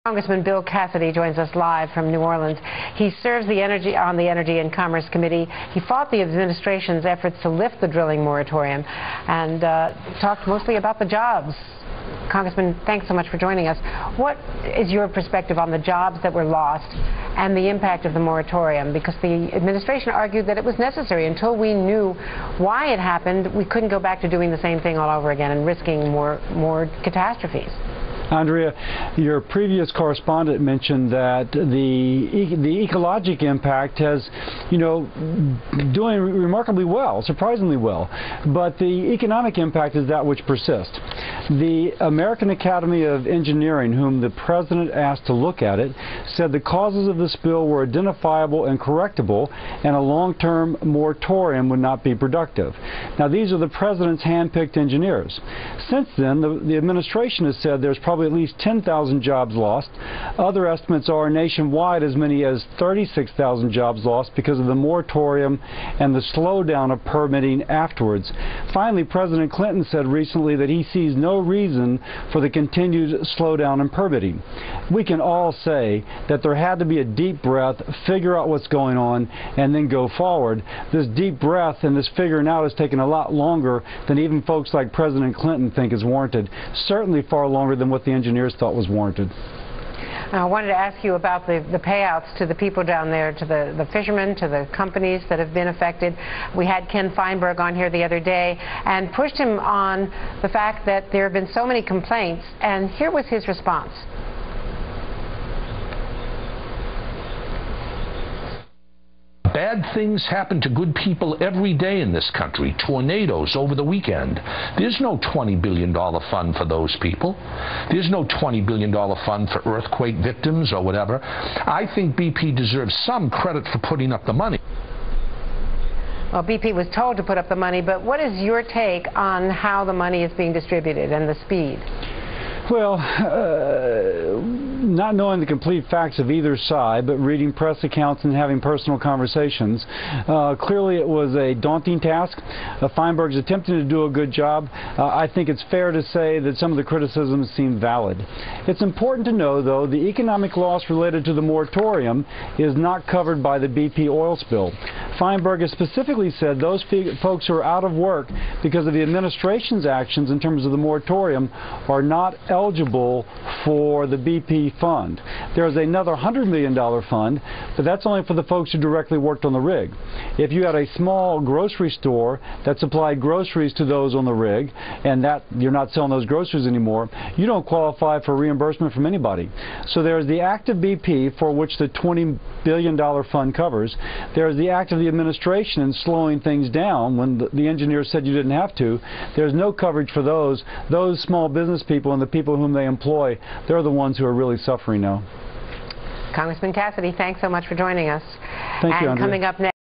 Congressman Bill Cassidy joins us live from New Orleans. He serves on the Energy and Commerce Committee. He fought the administration's efforts to lift the drilling moratorium and talked mostly about the jobs. Congressman, thanks so much for joining us. What is your perspective on the jobs that were lost and the impact of the moratorium? Because the administration argued that it was necessary. Until we knew why it happened, we couldn't go back to doing the same thing all over again and risking more catastrophes. Andrea, your previous correspondent mentioned that the ecologic impact has, doing remarkably well, surprisingly well, but the economic impact is that which persists. The American Academy of Engineering, whom the President asked to look at it, said the causes of the spill were identifiable and correctable, and a long-term moratorium would not be productive. Now, these are the President's hand-picked engineers. Since then, the administration has said there's probably at least 10,000 jobs lost. Other estimates are nationwide as many as 36,000 jobs lost because of the moratorium and the slowdown of permitting afterwards. Finally, President Clinton said recently that he sees no reason for the continued slowdown in permitting. We can all say that there had to be a deep breath, figure out what's going on, and then go forward. This deep breath and this figuring out has taken a lot longer than even folks like President Clinton think is warranted, certainly far longer than what the engineers thought was warranted. I wanted to ask you about the payouts to the people down there, to the fishermen, to the companies that have been affected. We had Ken Feinberg on here the other day and pushed him on the fact that there have been so many complaints, and here was his response. Bad things happen to good people every day in this country. Tornadoes over the weekend. There's no $20 billion fund for those people. There's no $20 billion fund for earthquake victims or whatever. I think BP deserves some credit for putting up the money. Well, BP was told to put up the money, but what is your take on how the money is being distributed and the speed? Well, not knowing the complete facts of either side, but reading press accounts and having personal conversations, clearly it was a daunting task. Feinberg's attempting to do a good job. I think it's fair to say that some of the criticisms seem valid. It's important to know, though, the economic loss related to the moratorium is not covered by the BP oil spill. Feinberg has specifically said those folks who are out of work because of the administration's actions in terms of the moratorium are not eligible for the BP fund. There's another $100 million fund, but that's only for the folks who directly worked on the rig. If you had a small grocery store that supplied groceries to those on the rig, and that you're not selling those groceries anymore, you don't qualify for reimbursement from anybody. So there's the act of BP, for which the $20 billion fund covers. There's the act of the administration in slowing things down when the engineers said you didn't have to. There's no coverage for those small business people and the people whom they employ. They're the ones who are really suffering now. Congressman Cassidy, thanks so much for joining us. Thank you, Andrea. Coming up next.